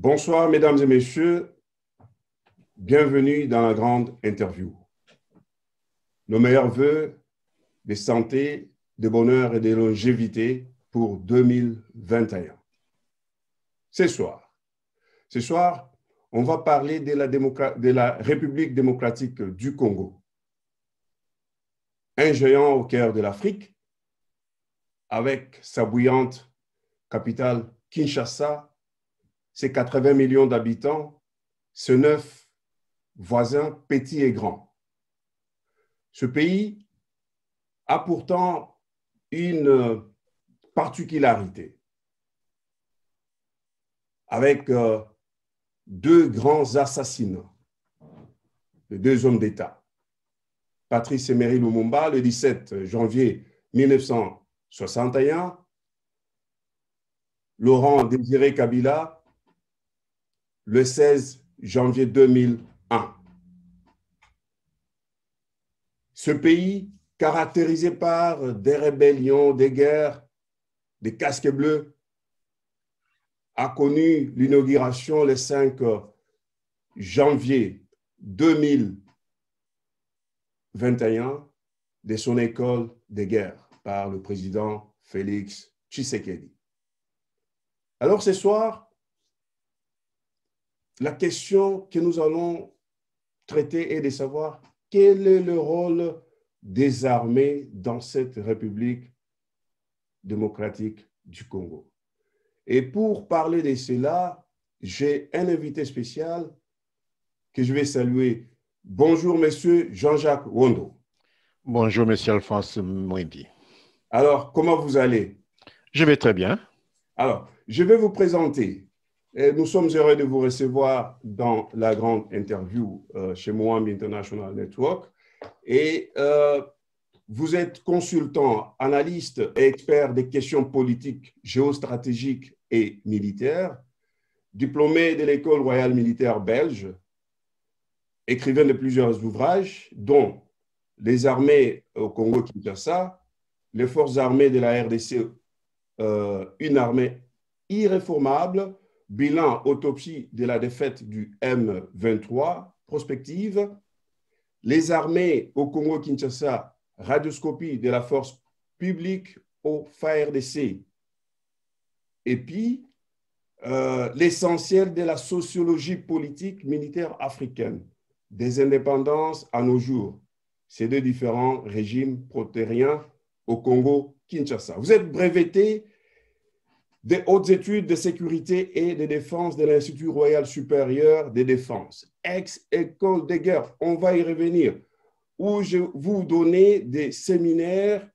Bonsoir, mesdames et messieurs. Bienvenue dans la grande interview. Nos meilleurs vœux de santé, de bonheur et de longévité pour 2021. Ce soir, on va parler de la République démocratique du Congo. Un géant au cœur de l'Afrique, avec sa bouillante capitale Kinshasa, ses 80 millions d'habitants, ses 9 voisins petits et grands. Ce pays a pourtant une particularité, avec deux grands assassinats de deux hommes d'État. Patrice Emery Lumumba, le 17 janvier 1961, Laurent Désiré Kabila, le 16 janvier 2001. Ce pays, caractérisé par des rébellions, des guerres, des casques bleus, a connu l'inauguration le 5 janvier 2021 de son école de guerre par le président Félix Tshisekedi. Alors ce soir, la question que nous allons traiter est de savoir quel est le rôle des armées dans cette République démocratique du Congo. Et pour parler de cela, j'ai un invité spécial que je vais saluer. Bonjour, monsieur Jean-Jacques Wondo. Bonjour, monsieur Alphonse Mwimbi. Alors, comment vous allez? Je vais très bien. Alors, je vais vous présenter. Nous sommes heureux de vous recevoir dans la grande interview chez Mwambi International Network. Et vous êtes consultant, analyste et expert des questions politiques, géostratégiques et militaires, diplômé de l'École royale militaire belge, écrivain de plusieurs ouvrages, dont Les armées au Congo-Kinshasa, les forces armées de la RDC, une armée irréformable, bilan, autopsie de la défaite du M23, prospective, les armées au Congo-Kinshasa, radioscopie de la force publique au FARDC, et puis l'essentiel de la sociologie politique militaire africaine, des indépendances à nos jours, ces deux différents régimes protériens au Congo-Kinshasa. Vous êtes breveté des hautes études de sécurité et de défense de l'Institut royal supérieur de défense, ex-école de guerre, on va y revenir, où je vous donnez des séminaires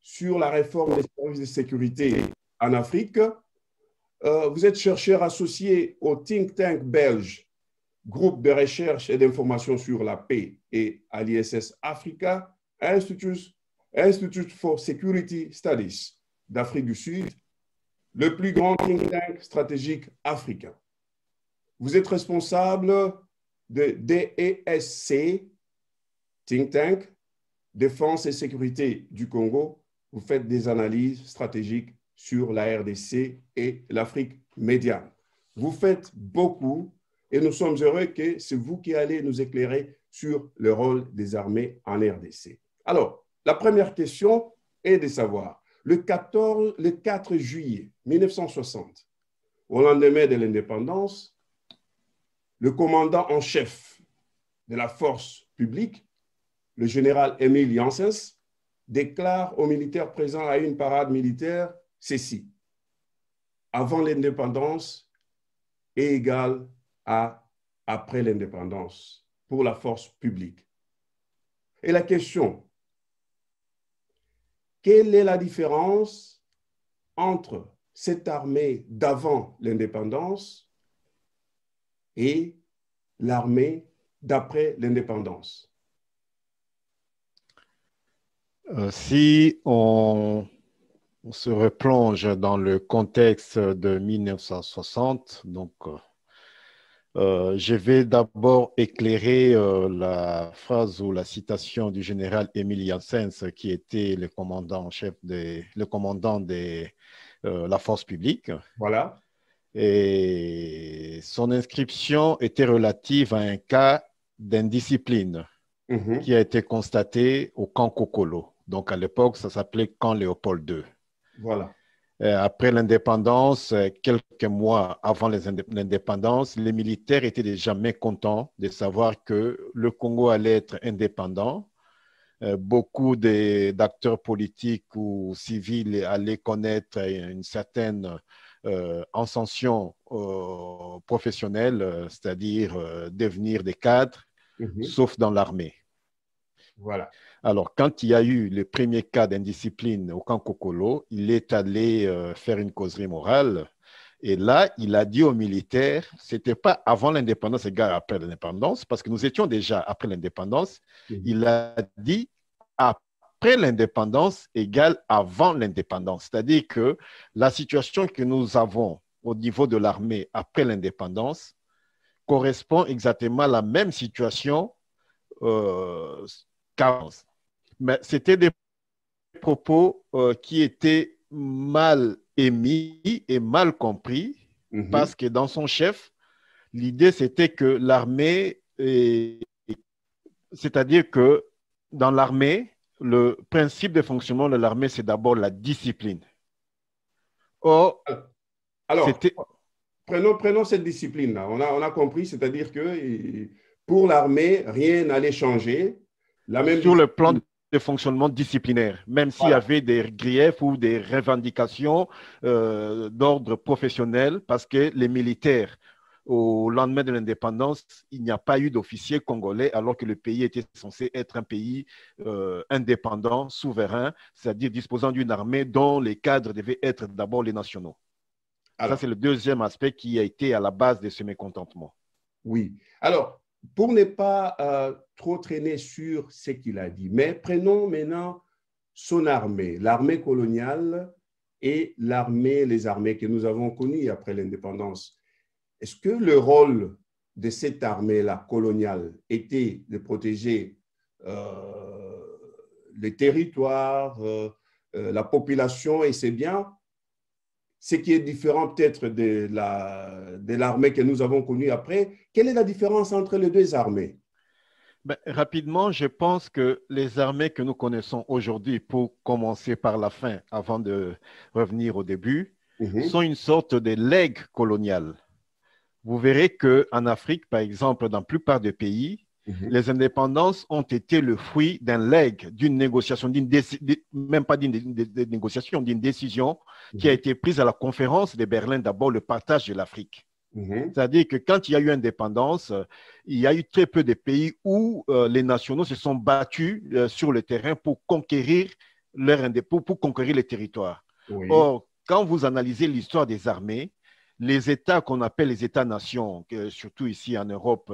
sur la réforme des services de sécurité en Afrique. Vous êtes chercheur associé au think tank belge, groupe de recherche et d'information sur la paix, et à l'ISS Africa, Institute for Security Studies d'Afrique du Sud, le plus grand think tank stratégique africain. Vous êtes responsable de DESC, think tank, Défense et Sécurité du Congo. Vous faites des analyses stratégiques sur la RDC et l'Afrique médiane. Vous faites beaucoup et nous sommes heureux que c'est vous qui allez nous éclairer sur le rôle des armées en RDC. Alors, la première question est de savoir, le 4 juillet 1960, au lendemain de l'indépendance, le commandant en chef de la force publique, le général Émile Janssens, déclare aux militaires présents à une parade militaire ceci: avant l'indépendance est égal à après l'indépendance pour la force publique. Et la question, quelle est la différence entre cette armée d'avant l'indépendance et l'armée d'après l'indépendance? Si on se replonge dans le contexte de 1960, donc je vais d'abord éclairer la phrase ou la citation du général Émile Janssens, qui était le commandant en chef le commandant de la force publique. Voilà. Et son inscription était relative à un cas d'indiscipline Mhm. qui a été constaté au camp Kokolo. Donc, à l'époque, ça s'appelait camp Léopold II. Voilà. Après l'indépendance, quelques mois avant l'indépendance, les militaires étaient déjà mécontents de savoir que le Congo allait être indépendant. Beaucoup d'acteurs politiques ou civils allaient connaître une certaine ascension professionnelle, c'est-à-dire devenir des cadres, Mhm. sauf dans l'armée. Voilà. Alors, quand il y a eu le premier cas d'indiscipline au camp Kokolo, il est allé faire une causerie morale. Et là, il a dit aux militaires, ce n'était pas avant l'indépendance égale après l'indépendance, parce que nous étions déjà après l'indépendance. Mhm. Il a dit après l'indépendance égale avant l'indépendance. C'est-à-dire que la situation que nous avons au niveau de l'armée après l'indépendance correspond exactement à la même situation qu'avant. Mais c'était des propos qui étaient mal émis et mal compris Mhm. parce que dans son chef, l'idée c'était que l'armée, c'est-à-dire que dans l'armée, le principe de fonctionnement de l'armée, c'est d'abord la discipline. Or, Alors, c'était prenons cette discipline-là. On a compris, c'est-à-dire que pour l'armée, rien n'allait changer. La même sur le plan discipline. de fonctionnement disciplinaire, même s'il y Voilà. avait des griefs ou des revendications d'ordre professionnel, parce que les militaires, au lendemain de l'indépendance, il n'y a pas eu d'officiers congolais, alors que le pays était censé être un pays indépendant, souverain, c'est-à-dire disposant d'une armée dont les cadres devaient être d'abord les nationaux. Ça, c'est Alors, le deuxième aspect qui a été à la base de ce mécontentement. oui. Alors, pour ne pas trop traîner sur ce qu'il a dit, mais prenons maintenant son armée, l'armée coloniale et les armées que nous avons connues après l'indépendance. Est-ce que le rôle de cette armée-là coloniale était de protéger euh, les territoires, la population et ses biens, ce qui est différent peut-être de l'armée que nous avons connue après? Quelle est la différence entre les deux armées? Ben, rapidement, je pense que les armées que nous connaissons aujourd'hui, pour commencer par la fin, avant de revenir au début, Mhm, sont une sorte de legs colonial. Vous verrez qu'en Afrique, par exemple, dans la plupart des pays, mhm, les indépendances ont été le fruit d'un legs, d'une négociation, même pas d'une négociation, d'une décision qui a mhm, été prise à la conférence de Berlin, d'abord le partage de l'Afrique. mhm. C'est-à-dire que quand il y a eu indépendance, il y a eu très peu de pays où les nationaux se sont battus sur le terrain pour conquérir, pour conquérir les territoires. Oui, Or, quand vous analysez l'histoire des armées, les États qu'on appelle les États-nations, surtout ici en Europe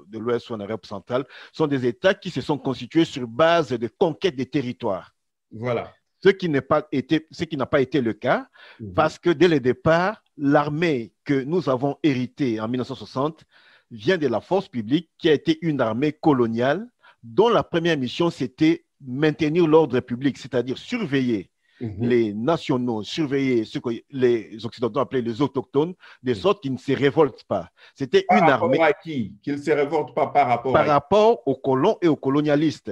de l'Ouest ou en Europe centrale, sont des États qui se sont constitués sur base de conquête des territoires. voilà. Ce qui n'a pas été le cas, Mhm, parce que dès le départ, l'armée que nous avons héritée en 1960 vient de la force publique, qui a été une armée coloniale, dont la première mission, c'était maintenir l'ordre public, c'est-à-dire surveiller mhm. les nationaux, surveiller ce que les Occidentaux appelaient les autochtones, de Mhm. sorte qu'ils ne se révoltent pas. C'était Par une rapport armée à qui? Qu'il ne se révolte pas par rapport par à qui? rapport aux colons et aux colonialistes.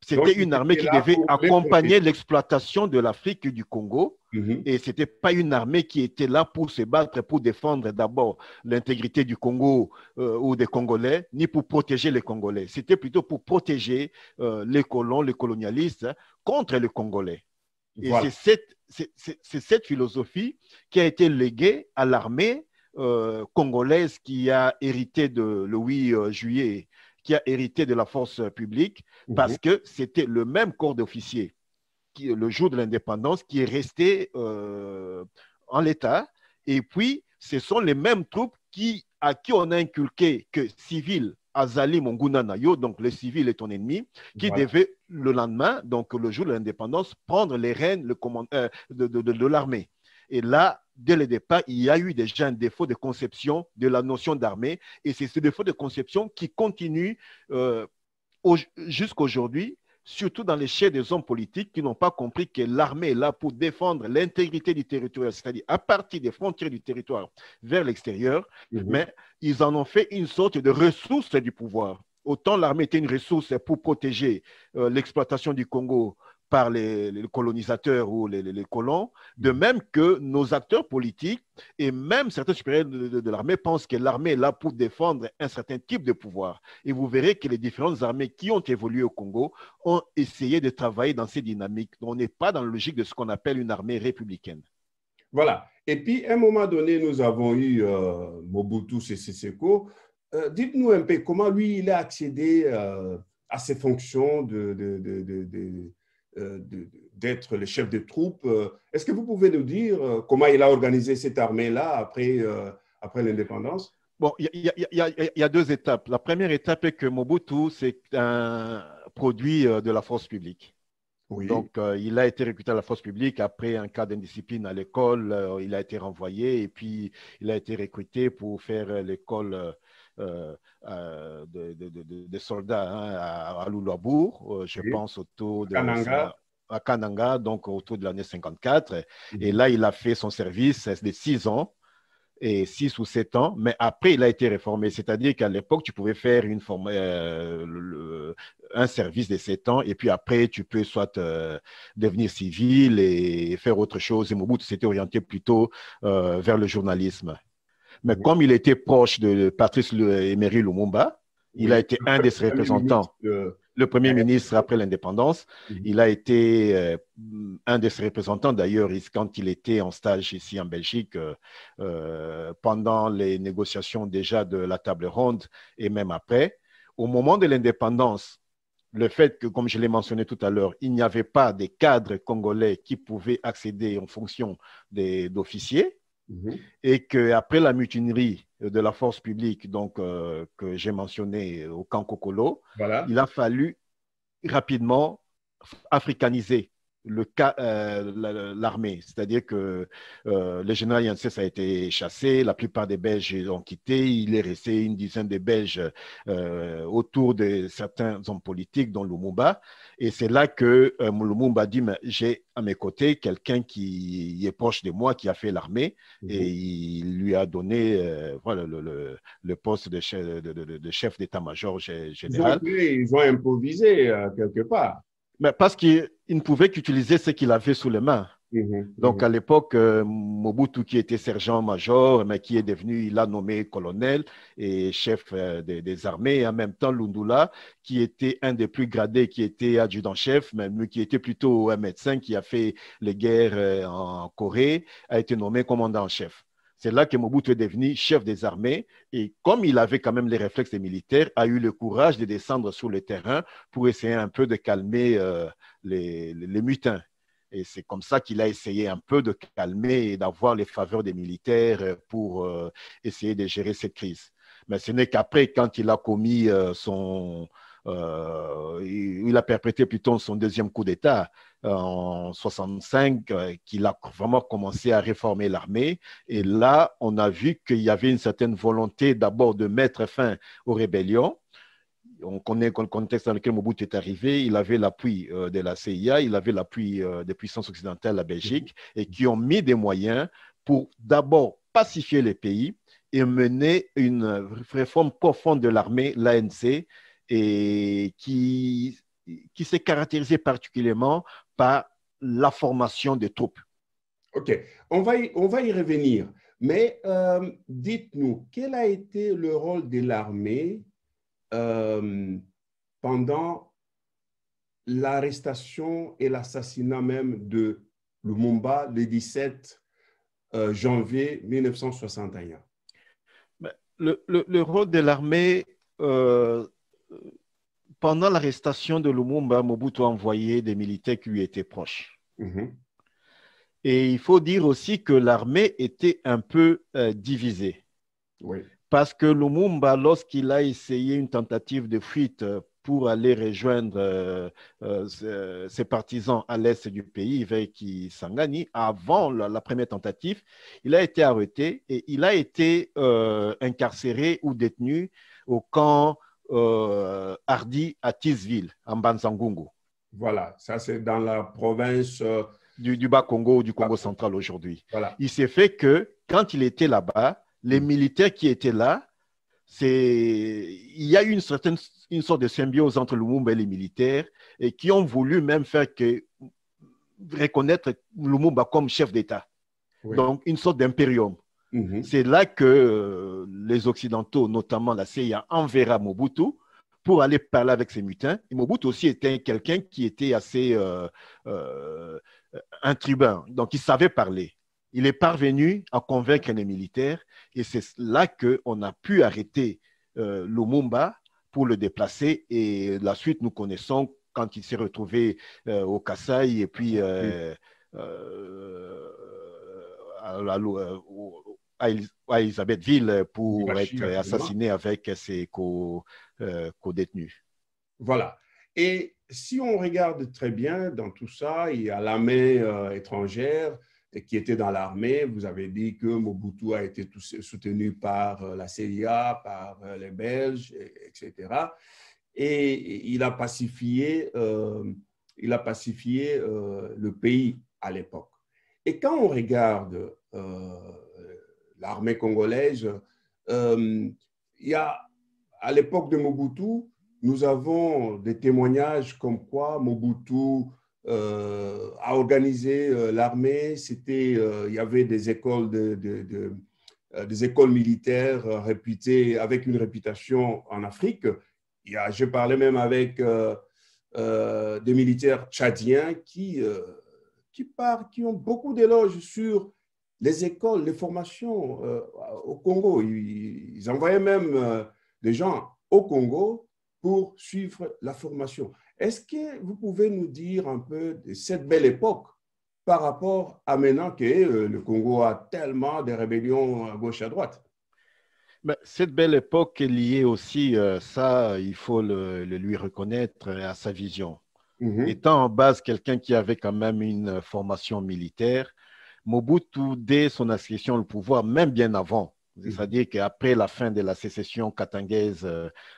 Donc, C'était ils une armée étaient qui là devait pour les accompagner protéger. l'exploitation de l'Afrique et du Congo. Mhm, Et ce n'était pas une armée qui était là pour se battre, pour défendre d'abord l'intégrité du Congo ou des Congolais, ni pour protéger les Congolais. C'était plutôt pour protéger les colons, les colonialistes contre les Congolais. Et voilà. c'est cette philosophie qui a été léguée à l'armée congolaise qui a hérité de le 8 juillet, qui a hérité de la force publique, Mhm, parce que c'était le même corps d'officiers qui, le jour de l'indépendance, qui est resté en l'état. Et puis, ce sont les mêmes troupes à qui on a inculqué que civil, Azali Monguna Nayo, donc le civil est ton ennemi, qui voilà. devait le lendemain, donc le jour de l'indépendance, prendre les rênes de l'armée. Et là, dès le départ, il y a eu déjà un défaut de conception de la notion d'armée. Et c'est ce défaut de conception qui continue jusqu'à aujourd'hui surtout dans les chefs des hommes politiques qui n'ont pas compris que l'armée est là pour défendre l'intégrité du territoire, c'est-à-dire à partir des frontières du territoire vers l'extérieur, mais ils en ont fait une sorte de ressource du pouvoir. Autant l'armée était une ressource pour protéger l'exploitation du Congo par les colonisateurs ou les colons, de même que nos acteurs politiques et même certains supérieurs de l'armée pensent que l'armée est là pour défendre un certain type de pouvoir. Et vous verrez que les différentes armées qui ont évolué au Congo ont essayé de travailler dans ces dynamiques. On n'est pas dans la logique de ce qu'on appelle une armée républicaine. Voilà. Et puis, à un moment donné, nous avons eu Mobutu Sese Seko. Dites-nous un peu comment lui, il a accédé à ses fonctions d'être le chef de troupes. Est-ce que vous pouvez nous dire comment il a organisé cette armée-là après l'indépendance? Bon, il y a deux étapes. La première étape est que Mobutu, c'est un produit de la force publique. Oui. Donc, il a été recruté à la force publique après un cas d'indiscipline à l'école. Il a été renvoyé et puis il a été recruté pour faire l'école des soldats à Loulabour, je pense autour de Kananga. à Kananga, donc autour de l'année 54. Et là, il a fait son service de 6 ans. Et 6 ou 7 ans, mais après, il a été réformé. C'est-à-dire qu'à l'époque, tu pouvais faire un service de 7 ans, et puis après, tu peux soit devenir civil et faire autre chose. Et Mobutu s'était orienté plutôt vers le journalisme. Mais comme il était proche de Patrice Emery Lumumba, il a été un de ses représentants. Le premier ministre après l'indépendance, il a été un de ses représentants d'ailleurs quand il était en stage ici en Belgique pendant les négociations déjà de la table ronde et même après. Au moment de l'indépendance, le fait que, comme je l'ai mentionné tout à l'heure, il n'y avait pas de cadres congolais qui pouvaient accéder en fonction d'officiers, et qu'après la mutinerie de la force publique donc, que j'ai mentionné au camp Kokolo, il a fallu rapidement africaniser l'armée. C'est-à-dire que le général Yancès a été chassé, la plupart des Belges ont quitté, il est resté une dizaine de Belges autour de certains hommes politiques, dont Lumumba. Et c'est là que Lumumba dit, j'ai à mes côtés quelqu'un qui est proche de moi, qui a fait l'armée, et il lui a donné voilà, le poste de chef d'état-major général. Ils ont improvisé quelque part. Mais parce qu'il ne pouvait qu'utiliser ce qu'il avait sous les mains. Donc, à l'époque, Mobutu, qui était sergent-major, mais qui est devenu, il a nommé colonel et chef des armées, et en même temps, Lundula, qui était un des plus gradés, qui était adjudant-chef, mais qui était plutôt un médecin qui a fait les guerres en Corée, a été nommé commandant-chef. C'est là que Mobutu est devenu chef des armées et comme il avait quand même les réflexes des militaires, a eu le courage de descendre sur le terrain pour essayer un peu de calmer les mutins. Et c'est comme ça qu'il a essayé un peu de calmer et d'avoir les faveurs des militaires pour essayer de gérer cette crise. Mais ce n'est qu'après, quand il a commis il a perpétré plutôt son deuxième coup d'État en 65, qu'il a vraiment commencé à réformer l'armée. Et là, on a vu qu'il y avait une certaine volonté d'abord de mettre fin aux rébellions. On connaît le contexte dans lequel Mobutu est arrivé. Il avait l'appui de la CIA, il avait l'appui des puissances occidentales, la Belgique, et qui ont mis des moyens pour d'abord pacifier les pays et mener une réforme profonde de l'armée, l'ANC, et qui s'est caractérisée particulièrement par la formation des troupes. OK, on va y revenir. Mais dites-nous, quel a été le rôle de l'armée pendant l'arrestation et l'assassinat même de Lumumba le 17 janvier 1961? Le rôle de l'armée, pendant l'arrestation de Lumumba, Mobutu a envoyé des militaires qui lui étaient proches. Et il faut dire aussi que l'armée était un peu divisée. Oui. Parce que Lumumba, lorsqu'il a essayé une tentative de fuite pour aller rejoindre ses partisans à l'est du pays, vers Kisangani, avant la première tentative, il a été arrêté et il a été incarcéré ou détenu au camp Hardy à Tisville, en Banzangungu. Voilà, ça c'est dans la province. Du Bas-Congo ou du Congo central aujourd'hui. Voilà. Il s'est fait que quand il était là-bas, les militaires qui étaient là, il y a eu une sorte de symbiose entre Lumumba et les militaires et qui ont voulu même reconnaître Lumumba comme chef d'État. Oui. Donc, une sorte d'impérium. C'est là que les Occidentaux, notamment la CIA, enverra Mobutu pour aller parler avec ces mutins. Et Mobutu aussi était quelqu'un qui était assez un tribun, donc il savait parler. Il est parvenu à convaincre les militaires et c'est là qu'on a pu arrêter Lumumba pour le déplacer et la suite, nous connaissons quand il s'est retrouvé au Kasaï et puis à Elisabethville pour être assassiné avec ses co-détenus. Voilà. Et si on regarde très bien dans tout ça, il y a l'armée étrangère qui était dans l'armée. Vous avez dit que Mobutu a été soutenu par la CIA, par les Belges, etc. Et il a pacifié le pays à l'époque. Et quand on regarde l'armée congolaise, il y a, à l'époque de Mobutu, nous avons des témoignages comme quoi Mobutu a organisé l'armée. Il y avait des écoles, des écoles militaires réputées, avec une réputation en Afrique. Je parlais même avec des militaires tchadiens qui ont beaucoup d'éloges sur les écoles, les formations au Congo. Ils envoyaient même des gens au Congo pour suivre la formation. Est-ce que vous pouvez nous dire un peu de cette belle époque par rapport à maintenant que le Congo a tellement de rébellions à gauche et à droite? Cette belle époque est liée aussi, ça, il faut le lui reconnaître, à sa vision. Étant en base quelqu'un qui avait quand même une formation militaire, Mobutu, dès son accession au pouvoir, même bien avant, c'est-à-dire qu'après la fin de la sécession katangaise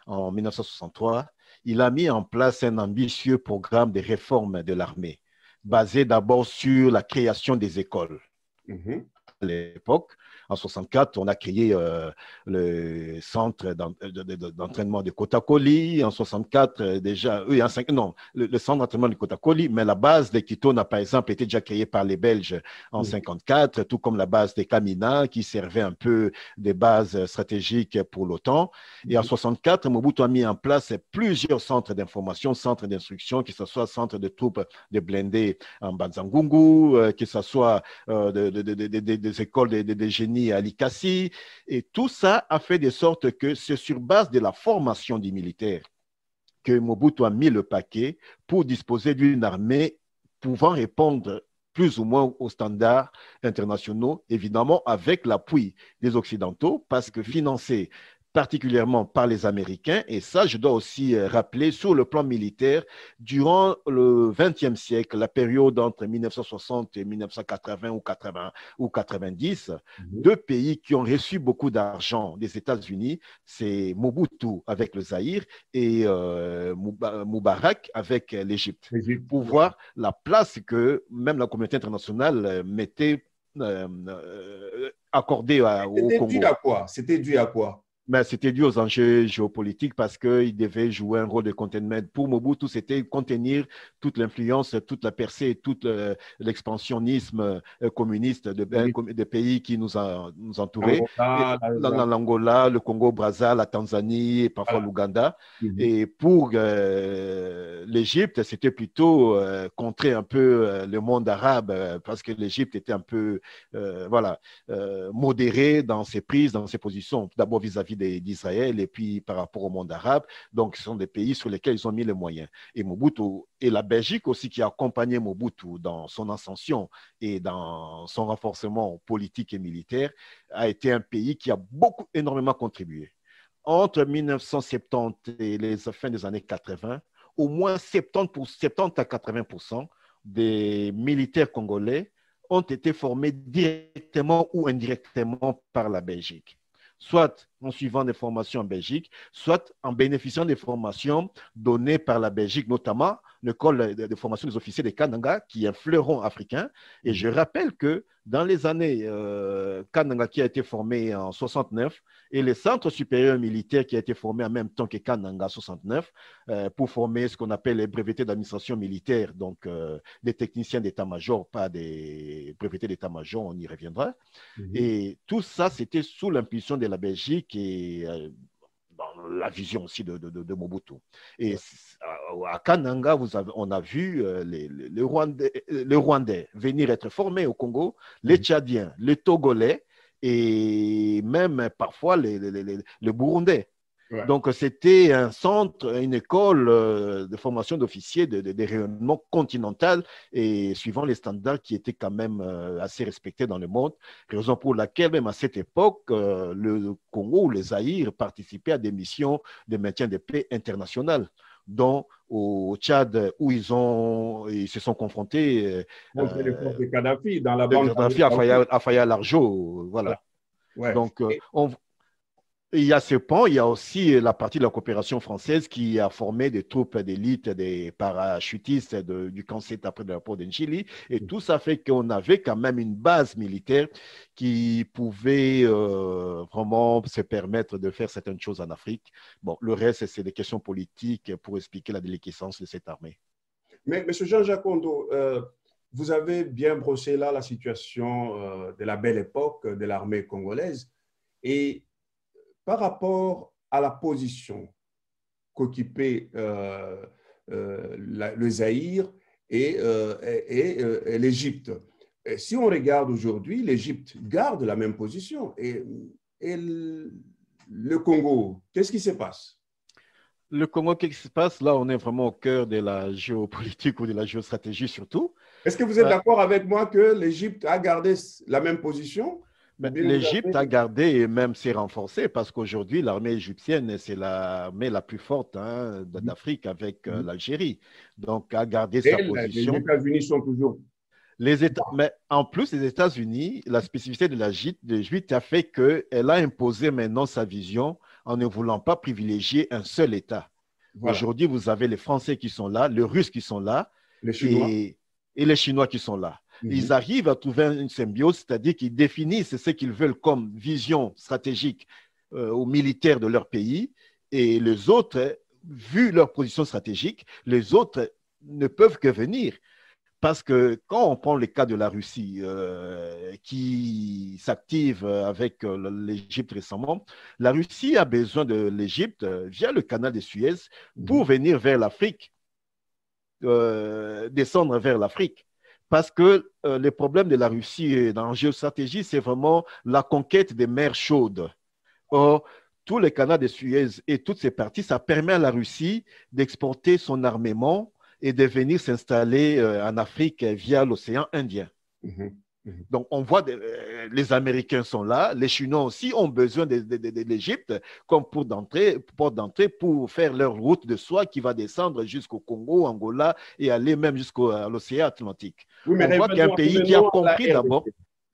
en 1963, il a mis en place un ambitieux programme de réforme de l'armée, basé d'abord sur la création des écoles. À l'époque, en 64, on a créé le centre d'entraînement de Kotakoli. En 64, déjà, oui, non, le centre d'entraînement de Kotakoli, mais la base de Kitona, par exemple, était déjà créée par les Belges en 54, tout comme la base de Kamina, qui servait un peu des bases stratégiques pour l'OTAN. Et en 64, Mobutu a mis en place plusieurs centres d'information, centres d'instruction, que ce soit centre de troupes de blindés en Banzangungu, que ce soit des écoles de génie à Likasi. Et tout ça a fait de sorte que c'est sur base de la formation des militaires que Mobutu a mis le paquet pour disposer d'une armée pouvant répondre plus ou moins aux standards internationaux, évidemment avec l'appui des Occidentaux, parce que financé particulièrement par les Américains. Et ça, je dois aussi rappeler, sur le plan militaire, durant le XXe siècle, la période entre 1960 et 1980 ou 90, deux pays qui ont reçu beaucoup d'argent des États-Unis, c'est Mobutu avec le Zaïre et Moubarak avec l'Égypte, pour voir la place que même la communauté internationale mettait accordée au Congo. C'était dû à quoi? C'était dû à quoi? Mais c'était dû aux enjeux géopolitiques parce qu'il devait jouer un rôle de containment. Pour Mobutu, c'était contenir toute l'influence, toute la percée, tout l'expansionnisme communiste des pays qui nous entouraient. L'Angola, le Congo-Brazza, la Tanzanie et parfois l'Ouganda. Et pour l'Égypte, c'était plutôt contrer un peu le monde arabe parce que l'Égypte était un peu modéré dans ses prises, dans ses positions, d'abord vis-à-vis d'Israël et puis par rapport au monde arabe. Donc, ce sont des pays sur lesquels ils ont mis les moyens. Et Mobutu, et la Belgique aussi qui a accompagné Mobutu dans son ascension et dans son renforcement politique et militaire, a été un pays qui a énormément contribué. Entre 1970 et les fins des années 80, au moins 70 à 80% des militaires congolais ont été formés directement ou indirectement par la Belgique. soit en suivant des formations en Belgique, soit en bénéficiant des formations données par la Belgique, notamment l'école de formation des officiers de Kananga, qui est un fleuron africain. Et je rappelle que dans les années Kananga, qui a été formé en 69, et le Centre supérieur militaire qui a été formé en même temps que Kananga en 69, pour former ce qu'on appelle les brevetés d'administration militaire, donc des techniciens d'état-major, pas des brevetés d'état-major, on y reviendra. Et tout ça, c'était sous l'impulsion de la Belgique et dans la vision aussi de Mobutu. Et à Kananga, on a vu les Rwandais venir être formés au Congo, les Tchadiens, les Togolais et même parfois les Burundais. Ouais. Donc, c'était un centre, une école de formation d'officiers de rayonnement continental et suivant les standards qui étaient quand même assez respectés dans le monde, raison pour laquelle, même à cette époque, le Congo ou les Zaïre participaient à des missions de maintien de paix internationales, dont au Tchad, où ils se sont confrontés contre les forces de Kadhafi dans la bande Kadhafi à Faya-Largeau. Voilà. Ouais. Donc, il y a ce pont, il y a aussi la partie de la coopération française qui a formé des troupes d'élite, des parachutistes du camp 7 après le rapport d'Nchili. Et tout ça fait qu'on avait quand même une base militaire qui pouvait vraiment se permettre de faire certaines choses en Afrique. Bon, le reste, c'est des questions politiques pour expliquer la déliquescence de cette armée. Mais M. Jean-Jacques Kondo, vous avez bien brossé là la situation de la belle époque de l'armée congolaise. Et par rapport à la position qu'occupait le Zaïre et l'Égypte. Si on regarde aujourd'hui, l'Égypte garde la même position. Et le Congo, qu'est-ce qui se passe? Le Congo, qu'est-ce qui se passe? Là, on est vraiment au cœur de la géopolitique ou de la géostratégie surtout. Est-ce que vous êtes d'accord avec moi que l'Égypte a gardé la même position? L'Égypte a gardé et même s'est renforcée parce qu'aujourd'hui, l'armée égyptienne, c'est l'armée la plus forte d'Afrique avec l'Algérie. Donc, a gardé sa position. Les États-Unis sont toujours... Mais en plus, les États-Unis, la spécificité de l'Égypte a fait qu'elle a imposé maintenant sa vision en ne voulant pas privilégier un seul État. Voilà. Aujourd'hui, vous avez les Français qui sont là, les Russes qui sont là et les Chinois qui sont là. Ils arrivent à trouver une symbiose, c'est-à-dire qu'ils définissent ce qu'ils veulent comme vision stratégique aux militaires de leur pays et les autres, vu leur position stratégique, les autres ne peuvent que venir. Parce que quand on prend le cas de la Russie qui s'active avec l'Égypte récemment, la Russie a besoin de l'Égypte via le canal de Suez pour venir vers l'Afrique, descendre vers l'Afrique. Parce que le problème de la Russie dans la géostratégie, c'est vraiment la conquête des mers chaudes. Or, tous les canaux de Suez et toutes ces parties, ça permet à la Russie d'exporter son armement et de venir s'installer en Afrique via l'océan Indien. Donc, on voit les Américains sont là, les Chinois aussi ont besoin de l'Égypte comme porte d'entrée pour faire leur route de soie qui va descendre jusqu'au Congo, Angola et aller même jusqu'à l'océan Atlantique. Oui, mais on voit qu'il y a un pays qui a compris d'abord.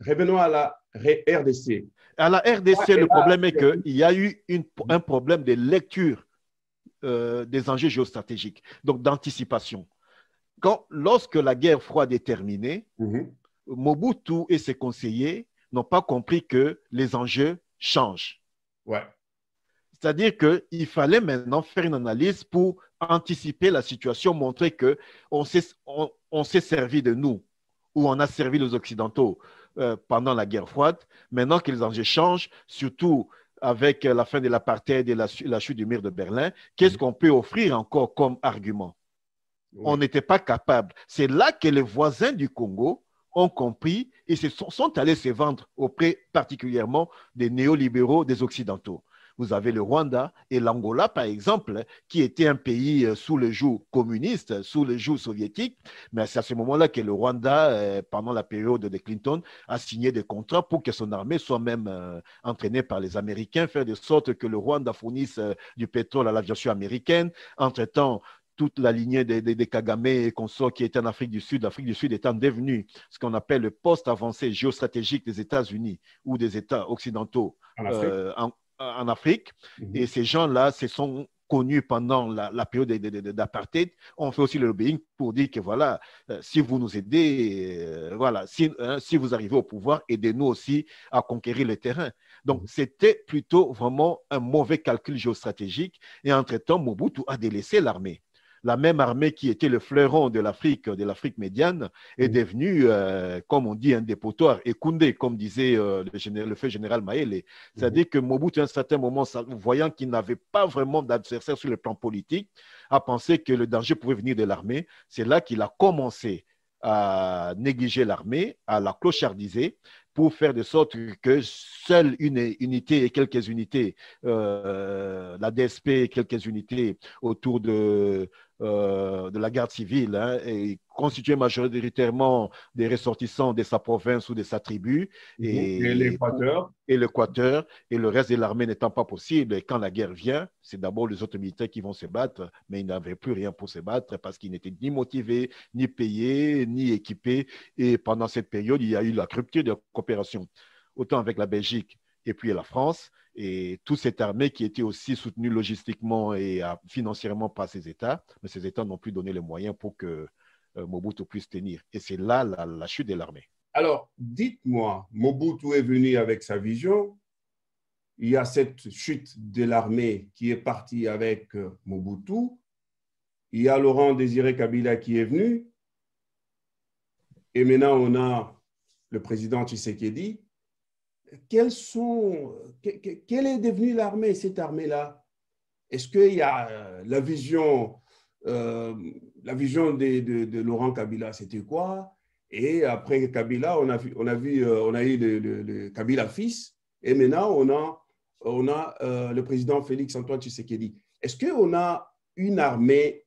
Revenons à la RDC. À la RDC, le problème est qu'il y a eu un problème de lecture des enjeux géostratégiques, donc d'anticipation. Lorsque la guerre froide est terminée, Mobutu et ses conseillers n'ont pas compris que les enjeux changent. Ouais. C'est-à-dire qu'il fallait maintenant faire une analyse pour anticiper la situation, montrer qu'on s'est servi de nous, ou on a servi les Occidentaux pendant la guerre froide. Maintenant que les enjeux changent, surtout avec la fin de l'apartheid et la chute du mur de Berlin, qu'est-ce qu'on peut offrir encore comme argument? On n'était pas capable. C'est là que les voisins du Congo ont compris et sont allés se vendre auprès particulièrement des néolibéraux des Occidentaux. Vous avez le Rwanda et l'Angola, par exemple, qui était un pays sous le joug communiste, sous le joug soviétique. Mais c'est à ce moment-là que le Rwanda, pendant la période de Clinton, a signé des contrats pour que son armée soit même entraînée par les Américains, faire de sorte que le Rwanda fournisse du pétrole à l'aviation américaine. Entre-temps, toute la lignée des Kagame et consorts qui étaient en Afrique du Sud. L'Afrique du Sud étant devenue ce qu'on appelle le poste avancé géostratégique des États-Unis ou des États occidentaux En Afrique. En Afrique. Et ces gens-là se sont connus pendant la période d'apartheid. On fait aussi le lobbying pour dire que voilà, si vous nous aidez, voilà, si vous arrivez au pouvoir, aidez-nous aussi à conquérir le terrain. Donc, c'était plutôt vraiment un mauvais calcul géostratégique. Et entre-temps, Mobutu a délaissé l'armée. La même armée qui était le fleuron de l'Afrique médiane, est devenue, comme on dit, un dépotoir. Et Koundé, comme disait le feu général Maëlle, c'est-à-dire que Mobutu, à un certain moment, voyant qu'il n'avait pas vraiment d'adversaire sur le plan politique, a pensé que le danger pouvait venir de l'armée. C'est là qu'il a commencé à négliger l'armée, à la clochardiser, pour faire de sorte que seule une unité et quelques unités, la DSP et quelques unités autour de la garde civile, hein, et constitué majoritairement des ressortissants de sa province ou de sa tribu. Et l'Équateur. Et l'Équateur, et le reste de l'armée n'étant pas possible. Et quand la guerre vient, c'est d'abord les autres militaires qui vont se battre, mais ils n'avaient plus rien pour se battre parce qu'ils n'étaient ni motivés, ni payés, ni équipés. Et pendant cette période, il y a eu la rupture de coopération, autant avec la Belgique et puis la France, et toute cette armée qui était aussi soutenue logistiquement et financièrement par ces États, mais ces États n'ont plus donné les moyens pour que Mobutu puisse tenir. Et c'est là la chute de l'armée. Alors, dites-moi, Mobutu est venu avec sa vision. Il y a cette chute de l'armée qui est partie avec Mobutu. Il y a Laurent Désiré Kabila qui est venu. Et maintenant, on a le président Tshisekedi. Quelle est devenue l'armée, cette armée-là? Est-ce qu'il y a la vision de Laurent Kabila, c'était quoi? Et après Kabila, on a eu le Kabila fils, et maintenant on a le président Félix-Antoine Tshisekedi. Est-ce qu'on a une armée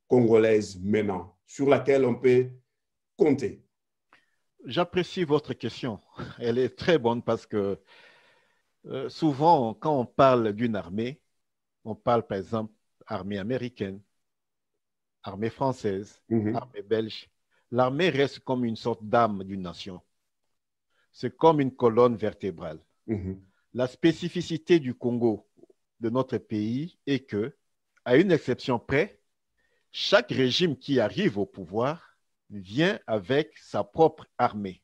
congolaise maintenant sur laquelle on peut compter? J'apprécie votre question. Elle est très bonne parce que souvent, quand on parle d'une armée, on parle par exemple armée américaine, armée française, armée belge. L'armée reste comme une sorte d'âme d'une nation. C'est comme une colonne vertébrale. La spécificité du Congo, de notre pays, est que, à une exception près, chaque régime qui arrive au pouvoir vient avec sa propre armée.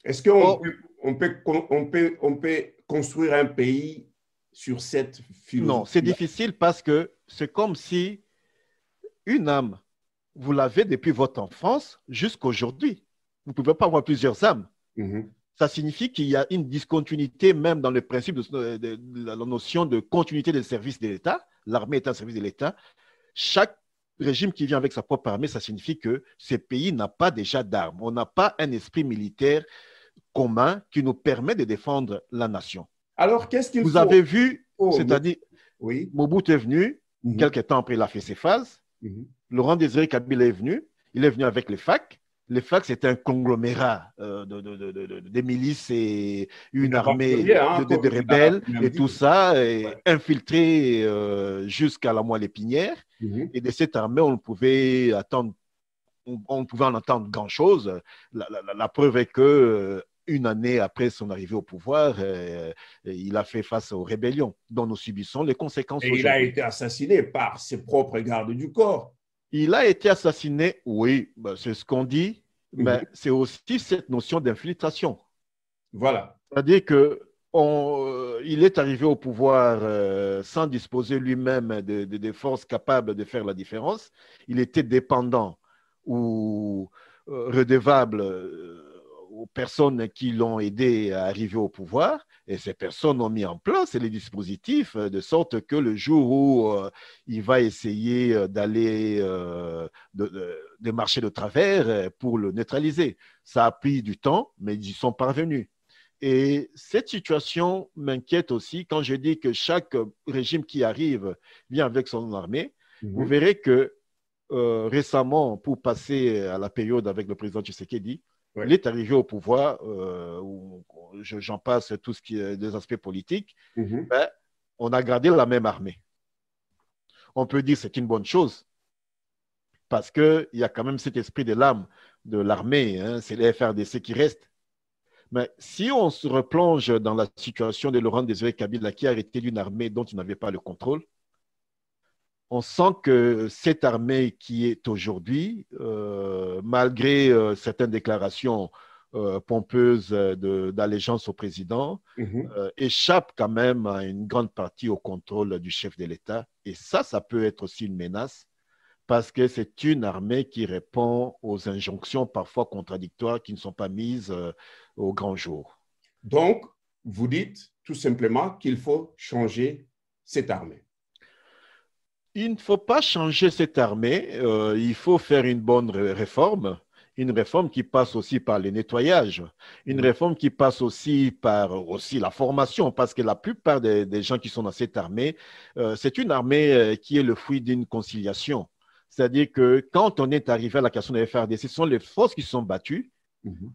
Est-ce qu'on peut construire un pays sur cette philosophie? Non, c'est difficile parce que c'est comme si une âme, vous l'avez depuis votre enfance jusqu'à aujourd'hui. Vous ne pouvez pas avoir plusieurs âmes. Ça signifie qu'il y a une discontinuité même dans le principe de la notion de continuité des services de l'État. L'armée est un service de l'État. Chaque régime qui vient avec sa propre armée, ça signifie que ce pays n'a pas déjà d'armes. On n'a pas un esprit militaire commun qui nous permet de défendre la nation. Alors, qu'est-ce qu'il faut? Vous avez vu, c'est-à-dire, Mobutu est venu, quelques temps après, il a fait ses phases. Laurent Désiré Kabila est venu. Il est venu avec les FAC. Les FAC, c'était un conglomérat des milices et une armée de rebelles et tout ça, infiltré jusqu'à la moelle épinière. Et de cette armée, on pouvait attendre, on pouvait en attendre grand-chose. La preuve est que une année après son arrivée au pouvoir, il a fait face aux rébellions dont nous subissons les conséquences. Et il a été assassiné par ses propres gardes du corps. Il a été assassiné, oui, c'est ce qu'on dit, mais c'est aussi cette notion d'infiltration. Voilà. C'est-à-dire qu'il est arrivé au pouvoir sans disposer lui-même de forces capables de faire la différence. Il était dépendant ou redevable aux personnes qui l'ont aidé à arriver au pouvoir, et ces personnes ont mis en place les dispositifs de sorte que le jour où il va essayer d'aller de marcher de travers pour le neutraliser. Ça a pris du temps, mais ils y sont parvenus. Et cette situation m'inquiète aussi quand je dis que chaque régime qui arrive vient avec son armée. Vous verrez que récemment, pour passer à la période avec le président Tshisekedi, il est arrivé au pouvoir, j'en passe tout ce qui est des aspects politiques, on a gardé la même armée. on peut dire que c'est une bonne chose parce qu'il y a quand même cet esprit de l'âme de l'armée, hein, c'est les FRDC qui restent. Mais si on se replonge dans la situation de Laurent Désiré Kabila qui a hérité d'une armée dont il n'avait pas le contrôle, on sent que cette armée qui est aujourd'hui, malgré certaines déclarations pompeuses d'allégeance au président, échappe quand même à une grande partie au contrôle du chef de l'État. Et ça peut être aussi une menace parce que c'est une armée qui répond aux injonctions parfois contradictoires qui ne sont pas mises au grand jour. Donc, vous dites tout simplement qu'il faut changer cette armée. Il ne faut pas changer cette armée, il faut faire une bonne réforme, une réforme qui passe aussi par le nettoyage, une réforme qui passe aussi par la formation, parce que la plupart des gens qui sont dans cette armée, c'est une armée qui est le fruit d'une conciliation. C'est-à-dire que quand on est arrivé à la question de FRDC, ce sont les forces qui se sont battues,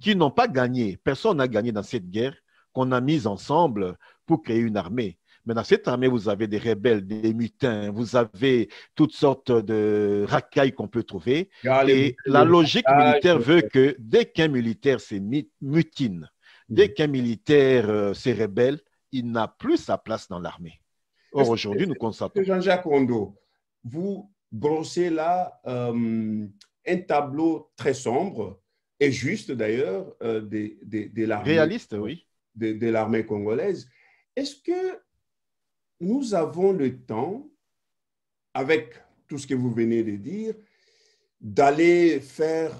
qui n'ont pas gagné. Personne n'a gagné dans cette guerre qu'on a mise ensemble pour créer une armée. Mais dans cette armée, vous avez des rebelles, des mutins, vous avez toutes sortes de racailles qu'on peut trouver. Et la logique militaire veut que dès qu'un militaire se mutine, dès qu'un militaire se rebelle, il n'a plus sa place dans l'armée. Or, aujourd'hui, nous constatons. Jean-Jacques Kondo, vous brossez là un tableau très sombre et juste d'ailleurs de l'armée. Réaliste, oui. De l'armée congolaise. Est-ce que nous avons le temps, avec tout ce que vous venez de dire, d'aller faire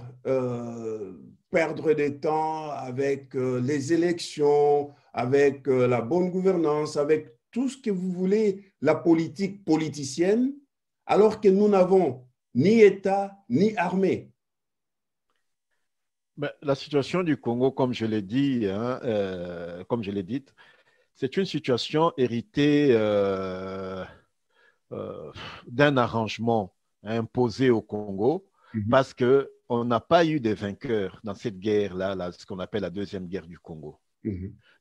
perdre des temps avec les élections, avec la bonne gouvernance, avec tout ce que vous voulez, la politique politicienne, alors que nous n'avons ni État ni armée? Ben, la situation du Congo, comme je l'ai dit, c'est une situation héritée d'un arrangement imposé au Congo parce qu'on n'a pas eu de vainqueurs dans cette guerre-là, ce qu'on appelle la deuxième guerre du Congo.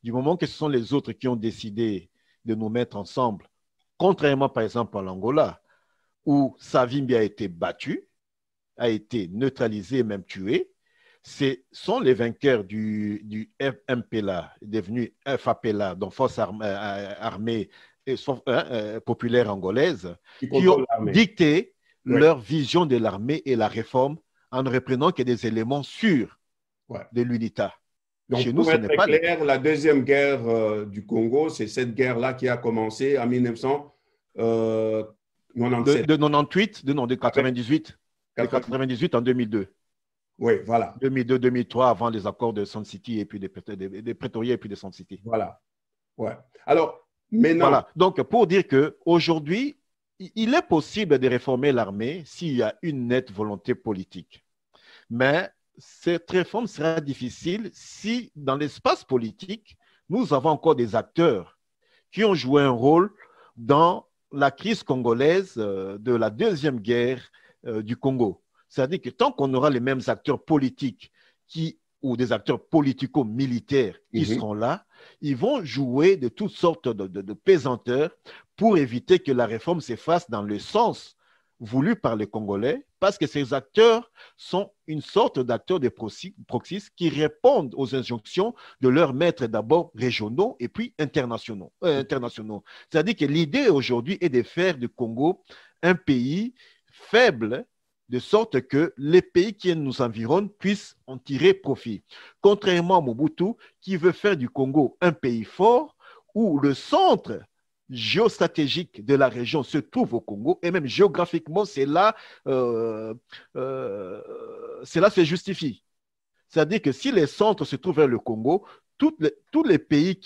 Du moment que ce sont les autres qui ont décidé de nous mettre ensemble, contrairement par exemple à l'Angola, où Savimbi a été battu, a été neutralisé et même tué, ce sont les vainqueurs du MPLA, devenu FAPLA, donc Force armée populaire angolaise, qui ont dicté leur vision de l'armée et la réforme en ne reprenant que des éléments sûrs de l'UNITA. Donc, chez nous, ce n'est pas clair, la deuxième guerre du Congo, c'est cette guerre-là qui a commencé en 1997. De 98. De 98 en 2002. Oui, voilà. 2002-2003, avant les accords de Sun City et puis des Pretoria et puis de Sun City. Voilà. Ouais. Alors, maintenant… Voilà. Donc, pour dire qu'aujourd'hui, il est possible de réformer l'armée s'il y a une nette volonté politique. Mais cette réforme sera difficile si, dans l'espace politique, nous avons encore des acteurs qui ont joué un rôle dans la crise congolaise de la deuxième guerre du Congo. C'est-à-dire que tant qu'on aura les mêmes acteurs politiques ou des acteurs politico-militaires qui seront là, ils vont jouer de toutes sortes de pesanteurs pour éviter que la réforme se fasse dans le sens voulu par les Congolais, parce que ces acteurs sont une sorte d'acteurs de proxys qui répondent aux injonctions de leurs maîtres d'abord régionaux et puis internationaux. C'est-à-dire que l'idée aujourd'hui est de faire du Congo un pays faible, de sorte que les pays qui nous environnent puissent en tirer profit. Contrairement à Mobutu, qui veut faire du Congo un pays fort, où le centre géostratégique de la région se trouve au Congo, et même géographiquement, cela se justifie. C'est-à-dire que si les centres se trouvent vers le Congo, tous les pays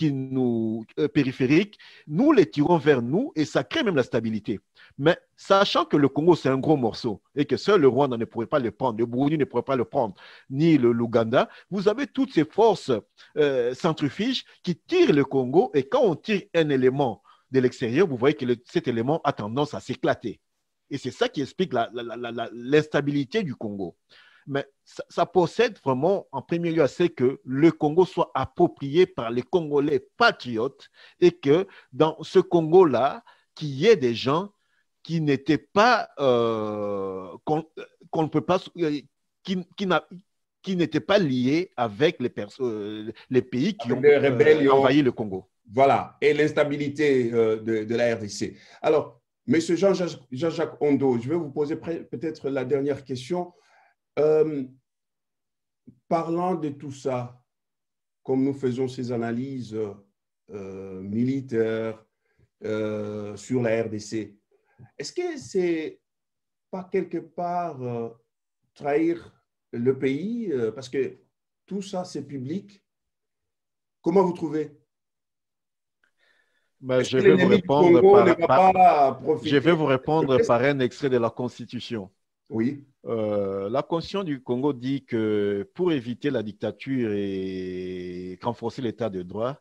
périphériques, nous les tirons vers nous et ça crée même la stabilité. Mais sachant que le Congo, c'est un gros morceau et que seul le Rwanda ne pourrait pas le prendre, le Burundi ne pourrait pas le prendre, ni l'Ouganda, vous avez toutes ces forces centrifuges qui tirent le Congo et quand on tire un élément de l'extérieur, vous voyez que cet élément a tendance à s'éclater. Et c'est ça qui explique l'instabilité du Congo. Mais ça possède vraiment, en premier lieu, à ce que le Congo soit approprié par les Congolais patriotes et que dans ce Congo-là, qu'il y ait des gens qui n'était pas, qu'on ne peut pas, qui n'était pas lié avec les pays qui ont Les rébellions. envahi le Congo. Voilà, et l'instabilité de la RDC. Alors, Monsieur Jean-Jacques Ondo, je vais vous poser peut-être la dernière question. Parlant de tout ça, comme nous faisons ces analyses militaires sur la RDC, est-ce que c'est pas quelque part trahir le pays parce que tout ça, c'est public? Comment vous trouvez? Ben, Est-ce que l'ennemi du Congo ne va pas profiter? je vais vous répondre par un extrait de la Constitution. Oui. La Constitution du Congo dit que pour éviter la dictature et renforcer l'état de droit,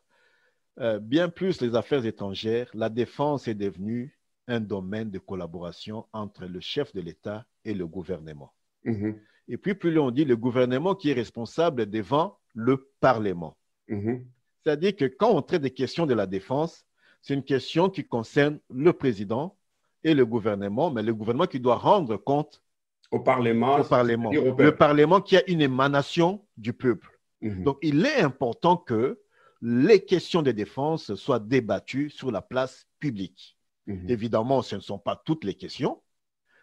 bien plus les affaires étrangères, la défense est devenue un domaine de collaboration entre le chef de l'État et le gouvernement. Mm-hmm. Et puis, plus on dit le gouvernement qui est responsable devant le Parlement. Mm-hmm. C'est-à-dire que quand on traite des questions de la défense, c'est une question qui concerne le président et le gouvernement, mais le gouvernement qui doit rendre compte au Parlement. Le Parlement qui a une émanation du peuple. Mm-hmm. Donc, il est important que les questions de défense soient débattues sur la place publique. Mm-hmm. Évidemment, ce ne sont pas toutes les questions,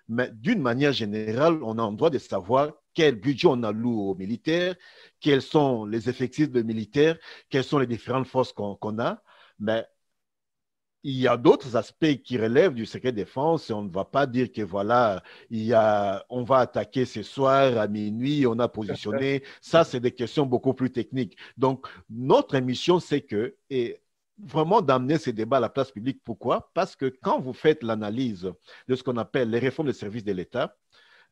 mais d'une manière générale, on a le droit de savoir quel budget on alloue aux militaires, quels sont les effectifs de militaires, quelles sont les différentes forces qu'on a. Mais il y a d'autres aspects qui relèvent du secret défense et on ne va pas dire que voilà, on va attaquer ce soir à minuit, on a positionné. Ça, c'est des questions beaucoup plus techniques. Donc, notre mission, c'est vraiment d'amener ces débats à la place publique. Pourquoi? Parce que quand vous faites l'analyse de ce qu'on appelle les réformes des services de l'État,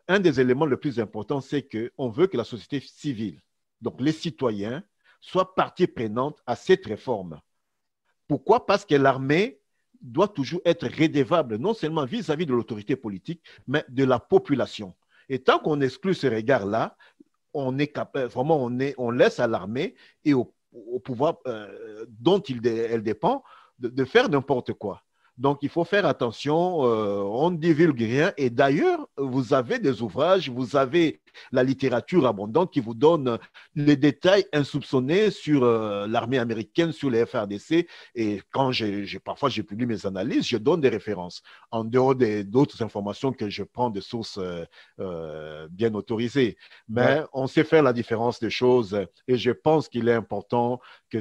un des éléments les plus importants, c'est qu'on veut que la société civile, donc les citoyens, soient partie prenante à cette réforme. Pourquoi? Parce que l'armée doit toujours être redevable, non seulement vis-à-vis de l'autorité politique, mais de la population. Et tant qu'on exclut ce regard-là, on est capable, vraiment, on laisse à l'armée et au pouvoir dont elle dépend de faire n'importe quoi. Donc, il faut faire attention, on ne divulgue rien. Et d'ailleurs, vous avez des ouvrages, vous avez la littérature abondante qui vous donne les détails insoupçonnés sur l'armée américaine, sur les FARDC. Et quand parfois je publie mes analyses, je donne des références, en dehors d'autres informations que je prends de sources bien autorisées. Mais on sait faire la différence des choses. Et je pense qu'il est important que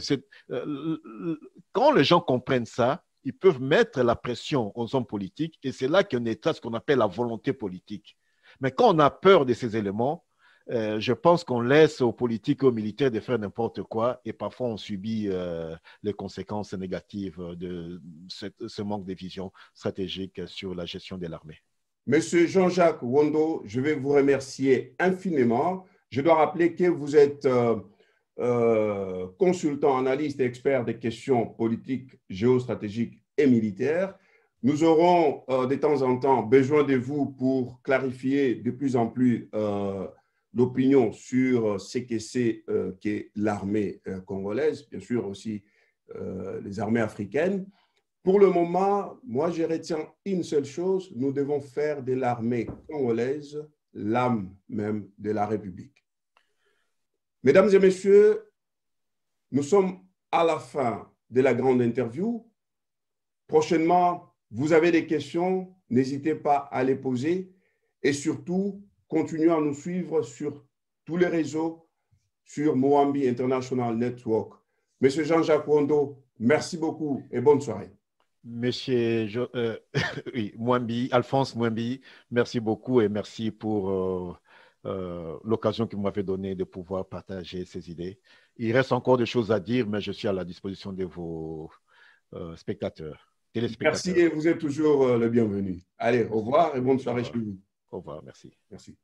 quand les gens comprennent ça, ils peuvent mettre la pression aux hommes politiques et c'est là qu'on est à ce qu'on appelle la volonté politique. Mais quand on a peur de ces éléments, je pense qu'on laisse aux politiques et aux militaires de faire n'importe quoi et parfois on subit les conséquences négatives de ce manque de vision stratégique sur la gestion de l'armée. Monsieur Jean-Jacques Ondo, je vais vous remercier infiniment. Je dois rappeler que vous êtes consultant, analyste et expert des questions politiques, géostratégiques et militaires. Nous aurons de temps en temps besoin de vous pour clarifier de plus en plus l'opinion sur ce que c'est qu'est l'armée congolaise, bien sûr aussi les armées africaines. Pour le moment, moi, je retiens une seule chose, nous devons faire de l'armée congolaise l'âme même de la République. Mesdames et messieurs, nous sommes à la fin de la grande interview. Prochainement, vous avez des questions, n'hésitez pas à les poser et surtout, continuez à nous suivre sur tous les réseaux, sur Mwambi International Network. Monsieur Jean-Jacques Ondo, merci beaucoup et bonne soirée. Monsieur oui, Mwambi, Alphonse Mwambi, merci beaucoup et merci pour l'occasion que vous m'avez donnée de pouvoir partager ces idées. Il reste encore des choses à dire, mais je suis à la disposition de vos téléspectateurs. Merci et vous êtes toujours le bienvenu. Allez, au revoir et bonne soirée chez vous. Au revoir, merci. Merci.